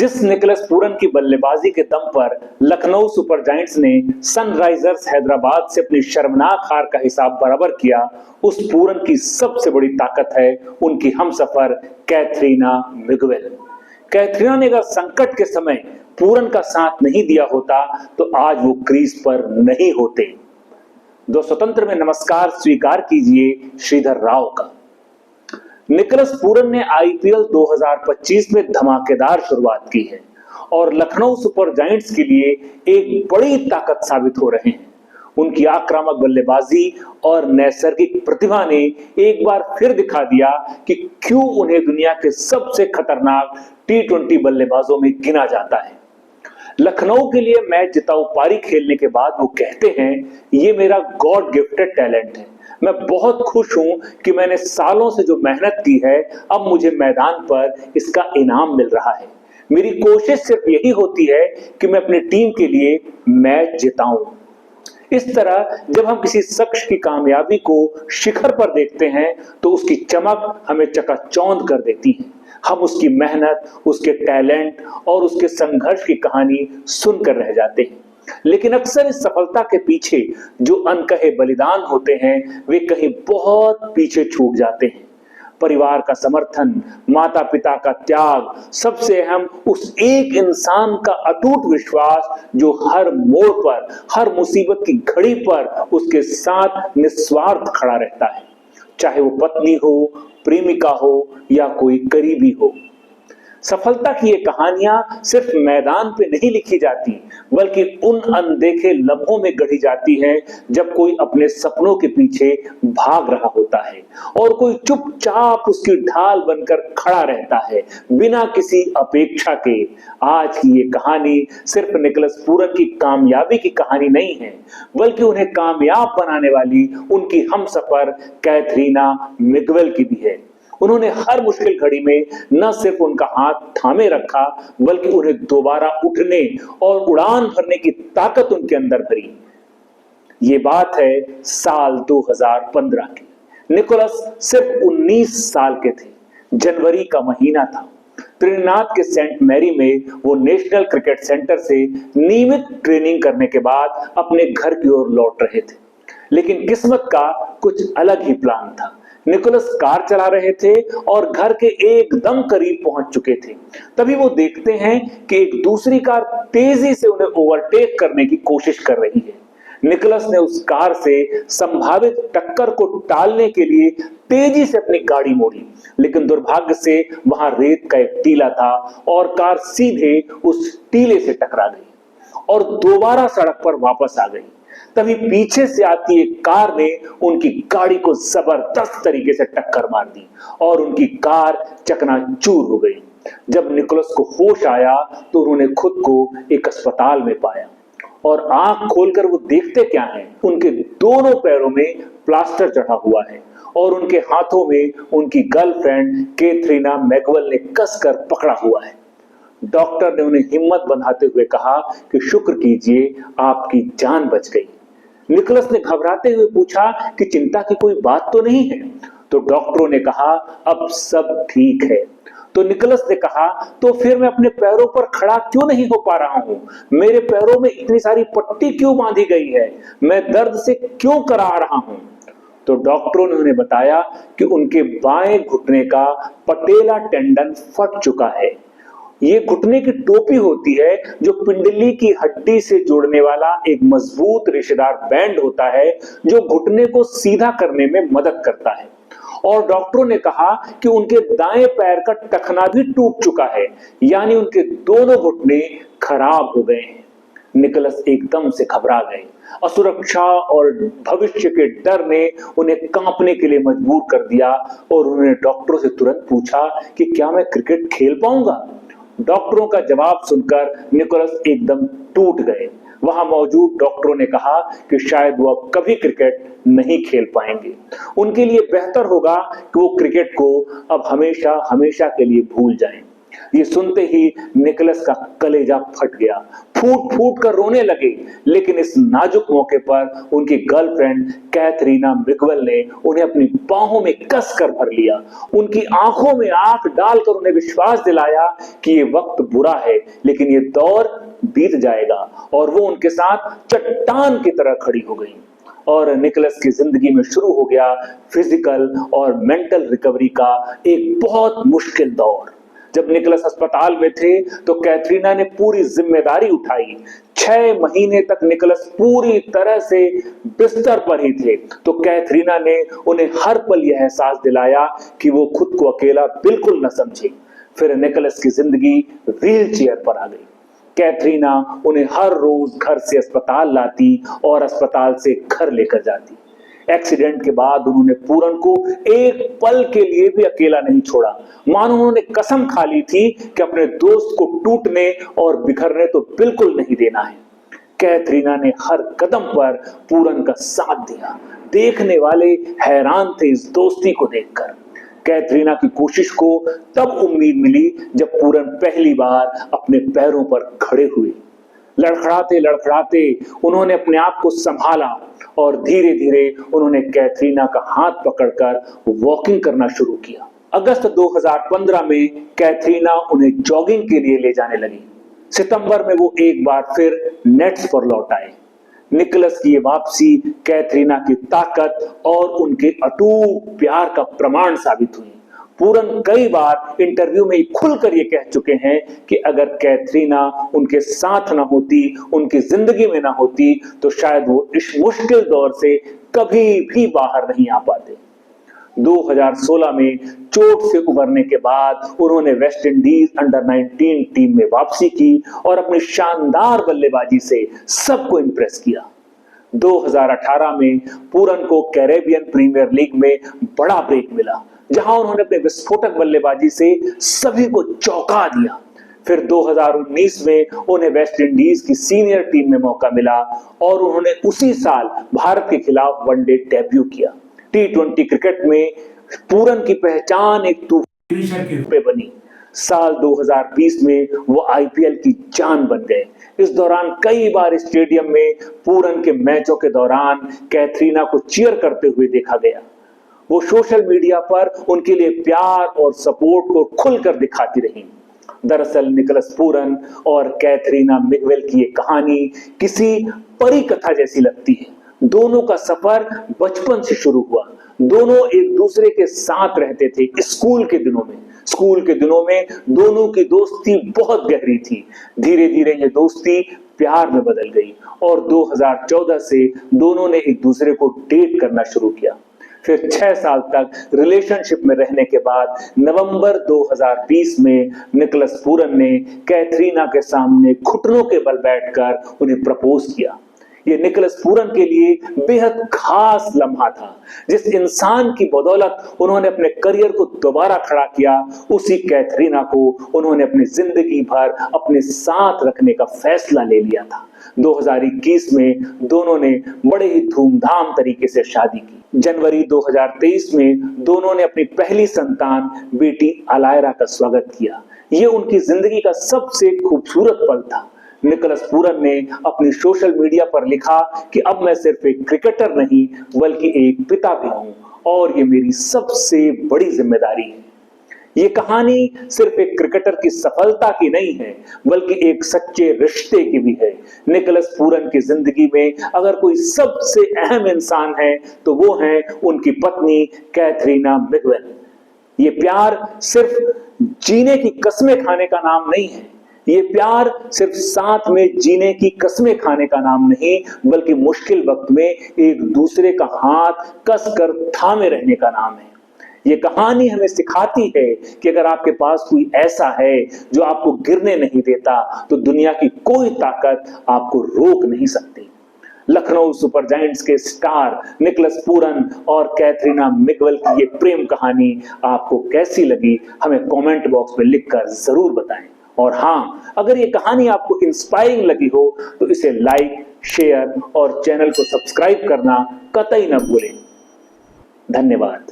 जिस Nicholas Pooran की बल्लेबाजी के दम पर लखनऊ सुपर जायंट्स ने सनराइजर्स हैदराबाद से अपनी शर्मनाक हार का हिसाब बराबर किया, उस पूरन की सबसे बड़ी ताकत है उनकी हमसफर कैथरीना मिगुएल। कैथरीना ने अगर संकट के समय पूरन का साथ नहीं दिया होता तो आज वो क्रीज पर नहीं होते। दो स्वतंत्र में नमस्कार स्वीकार कीजिए श्रीधर राव का। निकोलस पूरन ने आईपीएल 2025 में धमाकेदार शुरुआत की है और लखनऊ सुपर जायंट्स के लिए एक बड़ी ताकत साबित हो रहे हैं। उनकी आक्रामक बल्लेबाजी और नैसर्गिक प्रतिभा ने एक बार फिर दिखा दिया कि क्यों उन्हें दुनिया के सबसे खतरनाक टी20 बल्लेबाजों में गिना जाता है। लखनऊ के लिए मैच जिताऊ पारी खेलने के बाद वो कहते हैं, ये मेरा गॉड गिफ्टेड टैलेंट है। मैं बहुत खुश हूं कि मैंने सालों से जो मेहनत की है, अब मुझे मैदान पर इसका इनाम मिल रहा है। मेरी कोशिश सिर्फ यही होती है कि मैं अपनी टीम के लिए मैच जिताऊं। इस तरह जब हम किसी शख्स की कामयाबी को शिखर पर देखते हैं तो उसकी चमक हमें चकाचौंध कर देती है। हम उसकी मेहनत, उसके टैलेंट और उसके संघर्ष की कहानी सुनकर रह जाते हैं। लेकिन अक्सर इस सफलता के पीछे जो अनकहे बलिदान होते हैं, वे कहीं बहुत पीछे छूट जाते हैं। परिवार का समर्थन, माता पिता का त्याग, सबसे अहम उस एक इंसान का अटूट विश्वास जो हर मोड़ पर, हर मुसीबत की घड़ी पर उसके साथ निस्वार्थ खड़ा रहता है, चाहे वो पत्नी हो, प्रेमिका हो या कोई करीबी हो। सफलता की ये कहानियां सिर्फ मैदान पे नहीं लिखी जाती, बल्कि उन अनदेखे लम्हों में गढ़ी जाती हैं जब कोई अपने सपनों के पीछे भाग रहा होता है और कोई चुपचाप उसकी ढाल बनकर खड़ा रहता है बिना किसी अपेक्षा के। आज की ये कहानी सिर्फ निकोलस पूरन की कामयाबी की कहानी नहीं है, बल्कि उन्हें कामयाब बनाने वाली उनकी हमसफर कैथरीना मिगुएल की भी है। उन्होंने हर मुश्किल घड़ी में न सिर्फ उनका हाथ थामे रखा, बल्कि उन्हें दोबारा उठने और उड़ान भरने की ताकत उनके अंदर भरी। ये बात है साल 2015 की। निकोलस सिर्फ 19 साल के थे। जनवरी का महीना था। त्रिनिदाद के सेंट मैरी में वो नेशनल क्रिकेट सेंटर से नियमित ट्रेनिंग करने के बाद अपने घर की ओर लौट रहे थे। लेकिन किस्मत का कुछ अलग ही प्लान था। निकोलस कार चला रहे थे और घर के एकदम करीब पहुंच चुके थे। तभी वो देखते हैं कि एक दूसरी कार तेजी से उन्हें ओवरटेक करने की कोशिश कर रही है। निकोलस ने उस कार से संभावित टक्कर को टालने के लिए तेजी से अपनी गाड़ी मोड़ी, लेकिन दुर्भाग्य से वहां रेत का एक टीला था और कार सीधे उस टीले से टकरा गई और दोबारा सड़क पर वापस आ गई। तभी पीछे से आती एक कार ने उनकी गाड़ी को जबरदस्त तरीके से टक्कर मार दी और उनकी कार चकनाचूर हो गई। जब निकोलस को होश आया तो उन्होंने खुद को एक अस्पताल में पाया और आंख खोलकर वो देखते क्या हैं, उनके दोनों पैरों में प्लास्टर चढ़ा हुआ है और उनके हाथों में उनकी गर्लफ्रेंड कैथरीना मिगुएल ने कसकर पकड़ा हुआ है। डॉक्टर ने उन्हें हिम्मत बंधाते हुए कहा कि शुक्र कीजिए, आपकी जान बच गई। निकोलस ने घबराते हुए पूछा कि चिंता की कोई बात तो नहीं है? तो डॉक्टरों ने कहा, अब सब ठीक है। तो निकोलस ने कहा, तो फिर मैं अपने पैरों पर खड़ा क्यों नहीं हो पा रहा हूं? मेरे पैरों में इतनी सारी पट्टी क्यों बांधी गई है? मैं दर्द से क्यों करा रहा हूं? तो डॉक्टरों ने उन्हें बताया कि उनके बाएं घुटने का पटेला टेंडन फट चुका है। ये घुटने की टोपी होती है जो पिंडली की हड्डी से जोड़ने वाला एक मजबूत रेशेदार बैंड होता है जो घुटने को सीधा करने में मदद करता है। और डॉक्टरों ने कहा कि उनके दाएं पैर का टखना भी टूट चुका है, यानी उनके दोनों घुटने खराब हो गए हैं। निकोलस एकदम से घबरा गए। असुरक्षा और भविष्य के डर ने उन्हें कांपने के लिए मजबूर कर दिया और उन्होंने डॉक्टरों से तुरंत पूछा कि क्या मैं क्रिकेट खेल पाऊंगा? डॉक्टरों का जवाब सुनकर निकोलस एकदम टूट गए। वहां मौजूद डॉक्टरों ने कहा कि शायद वो अब कभी क्रिकेट नहीं खेल पाएंगे। उनके लिए बेहतर होगा कि वो क्रिकेट को अब हमेशा हमेशा के लिए भूल जाएं। ये सुनते ही निकोलस का कलेजा फट गया, फूट फूट कर रोने लगे। लेकिन इस नाजुक मौके पर उनकी गर्लफ्रेंड कैथरीना मिगवेल ने उन्हें अपनी बाहों में कस कर भर लिया, उनकी आंखों में आंख डालकर उन्हें विश्वास दिलाया कि ये वक्त बुरा है लेकिन ये दौर बीत जाएगा, और वो उनके साथ चट्टान की तरह खड़ी हो गई। और निकोलस की जिंदगी में शुरू हो गया फिजिकल और मेंटल रिकवरी का एक बहुत मुश्किल दौर। जब निकोलस अस्पताल में थे तो कैथरीना ने पूरी जिम्मेदारी उठाई। 6 महीने तक निकोलस पूरी तरह से बिस्तर पर ही थे, तो कैथरीना ने उन्हें हर पल यह एहसास दिलाया कि वो खुद को अकेला बिल्कुल न समझे। फिर निकोलस की जिंदगी व्हील चेयर पर आ गई। कैथरीना उन्हें हर रोज घर से अस्पताल लाती और अस्पताल से घर लेकर जाती। एक्सीडेंट के बाद उन्होंने पूरन को एक पल के लिए भी अकेला नहीं छोड़ा, मानो उन्होंने कसम खा ली थी कि अपने दोस्त को टूटने और बिखरने तो बिल्कुल नहीं देना है। कैथरीना ने हर कदम पर पूरन का साथ दिया। देखने वाले हैरान थे इस दोस्ती को देखकर। कैथरीना की कोशिश को तब उम्मीद मिली जब पूरन पहली बार अपने पैरों पर खड़े हुए। लड़खड़ाते लड़खड़ाते उन्होंने अपने आप को संभाला और धीरे धीरे उन्होंने कैथरीना का हाथ पकड़कर वॉकिंग करना शुरू किया। अगस्त 2015 में कैथरीना उन्हें जॉगिंग के लिए ले जाने लगी। सितंबर में वो एक बार फिर नेट्स पर लौट आए। निकोलस की ये वापसी कैथरीना की ताकत और उनके अटूट प्यार का प्रमाण साबित हुई। पूरन कई बार इंटरव्यू में खुलकर ये कह चुके हैं कि अगर कैथरीना उनके साथ ना होती, उनकी जिंदगी में ना होती, तो शायद वो इस मुश्किल दौर से कभी भी बाहर नहीं आ पाते। 2016 में चोट से उबरने के बाद उन्होंने वेस्ट इंडीज अंडर 19 टीम में वापसी की और अपनी शानदार बल्लेबाजी से सबको इंप्रेस किया। 2018 में पूरन को कैरेबियन प्रीमियर लीग में बड़ा ब्रेक मिला, जहां उन्होंने अपने विस्फोटक बल्लेबाजी से सभी को चौंका दिया। फिर 2019 में उन्हें वेस्ट इंडीज की सीनियर टीम में मौका मिला और उन्होंने उसी साल भारत के खिलाफ वनडे डेब्यू किया। T20 क्रिकेट में पूरन की पहचान एक तूफान के रूप में बनी। साल 2020 में वो आईपीएल की जान बन गए। इस दौरान कई बार स्टेडियम में पूरन के मैचों के दौरान कैथरीना को चीयर करते हुए देखा गया। वो सोशल मीडिया पर उनके लिए प्यार और सपोर्ट को खुलकर दिखाती रही। दरअसल निकोलस पूरन और कैथरीना मिगवेल की ये कहानी किसी परी कथा जैसी लगती है। दोनों का सफर बचपन से शुरू हुआ। दोनों एक दूसरे के साथ रहते थे स्कूल के दिनों में। स्कूल के दिनों में दोनों की दोस्ती बहुत गहरी थी। धीरे धीरे ये दोस्ती प्यार में बदल गई और 2014 से दोनों ने एक दूसरे को डेट करना शुरू किया। फिर 6 साल तक रिलेशनशिप में रहने के बाद नवंबर 2020 में निकोलस पूरन ने कैथरीना के सामने घुटनों के बल बैठकर उन्हें प्रपोज किया। ये निकोलस पूरन के लिए बेहद खास लम्हा था। जिस इंसान की बदौलत उन्होंने अपने करियर को दोबारा खड़ा किया, उसी कैथरीना को उन्होंने अपनी जिंदगी भर अपने साथ रखने का फैसला ले लिया था। 2021 में दोनों ने बड़े ही धूमधाम तरीके से शादी की। जनवरी 2023 में दोनों ने अपनी पहली संतान बेटी अलायरा का स्वागत किया। ये उनकी जिंदगी का सबसे खूबसूरत पल था। निकोलस पूरन ने अपनी सोशल मीडिया पर लिखा कि अब मैं सिर्फ एक क्रिकेटर नहीं बल्कि एक पिता भी हूं और ये मेरी सबसे बड़ी जिम्मेदारी है। ये कहानी सिर्फ एक क्रिकेटर की सफलता की नहीं है बल्कि एक सच्चे रिश्ते की भी है। निकोलस पूरन की जिंदगी में अगर कोई सबसे अहम इंसान है तो वो है उनकी पत्नी कैथरीना मिगवेल। ये प्यार सिर्फ जीने की कस्में खाने का नाम नहीं है। ये प्यार सिर्फ साथ में जीने की कस्में खाने का नाम नहीं बल्कि मुश्किल वक्त में एक दूसरे का हाथ कसकर थामे रहने का नाम है। ये कहानी हमें सिखाती है कि अगर आपके पास कोई ऐसा है जो आपको गिरने नहीं देता तो दुनिया की कोई ताकत आपको रोक नहीं सकती। लखनऊ सुपर जायंट्स के स्टार निकोलस पूरन और कैथरीना मिगवेल की ये प्रेम कहानी आपको कैसी लगी हमें कमेंट बॉक्स में लिखकर जरूर बताएं। और हाँ, अगर ये कहानी आपको इंस्पायरिंग लगी हो तो इसे लाइक, शेयर और चैनल को सब्सक्राइब करना कतई न भूलें। धन्यवाद।